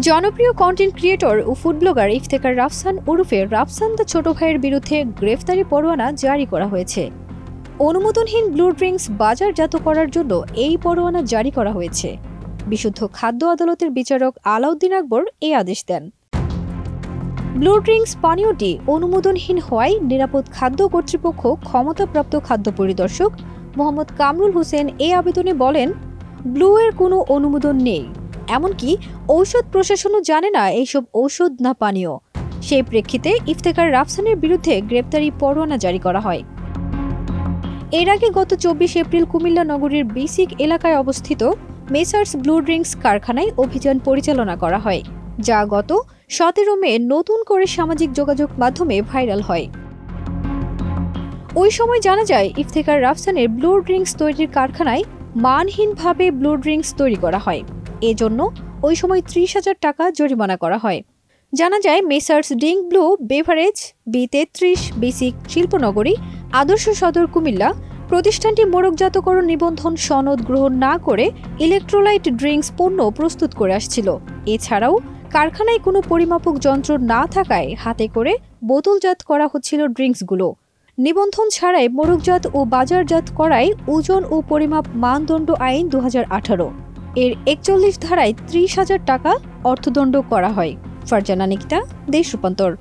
জনপ্রিয় content creator ও food blogger Iftekhar Rafsan ওরফে Rafsan the ছোট ভাইয়ের বিরুদ্ধে গ্রেফতারি পরোয়ানা জারি করা হয়েছে। অনুমোদনহীন ব্লু ড্রিঙ্কস বাজারজাত করার জন্য এই পরোয়ানা জারি করা হয়েছে। বিশুদ্ধ খাদ্য আদালতের বিচারক আলাউদ্দিন আকবর এই আদেশ দেন। ব্লু ড্রিঙ্কস পানীয়টি অনুমোদনহীন হওয়ায় নিরাপদ খাদ্য কর্তৃপক্ষ ক্ষমতাপ্রাপ্ত খাদ্য পরিদর্শক মোহাম্মদ কামরুল হোসেন এই আবেদনে বলেন, ব্লু এর কোনো অনুমোদন নেই, এমনকি ঔষধ প্রশাসনও জানে না এইসব ঔষধ না পানীয়। সেই প্রেক্ষিতে ইফতেখার রাফসানের বিরুদ্ধে গ্রেপ্তারি পরোয়ানা জারি করা হয়। এর আগে গত 24 এপ্রিল কুমিল্লা নগরীর বিসিক এলাকায় অবস্থিত মেসার্স ব্লু ড্রিঙ্কস কারখানায় অভিযান পরিচালনা করা হয়, যা গত 17 মে নতুন করে সামাজিক যোগাযোগ মাধ্যমে ভাইরাল হয়। ওই সময় জানা যায় ইফতেখার রাফসানের ব্লু ড্রিঙ্কস তৈরির কারখানায় মানহীনভাবে ব্লু ড্রিঙ্কস তৈরি করা হয়। এজন্য ওই সময় 30,000 টাকা জরিমানা করা হয়। জানা যায় messrs drink blue beverage B33 BSCIC শিল্পনগরী আদর্শ সদর কুমিল্লা প্রতিষ্ঠানটি মোড়কজাতকরণ নিবন্ধন সনদ গ্রহণ না করে ইলেকট্রোলাইট ড্রিঙ্কস পণ্য প্রস্তুত করে আসছিল। এছাড়াও কারখানায় কোনো পরিমাপক যন্ত্র না থাকায় হাতে করে বোতলজাত করা হচ্ছিল ড্রিঙ্কসগুলো। নিবন্ধন ছাড়াই মোড়কজাত ও বাজারজাত করায় ওজন ও পরিমাপ মানদণ্ড আইন 2018 এর 41 ধারায় 30,000 টাকা অর্থদণ্ড করা হয়। ফারজানা নিকিতা, দেশ রূপান্তর।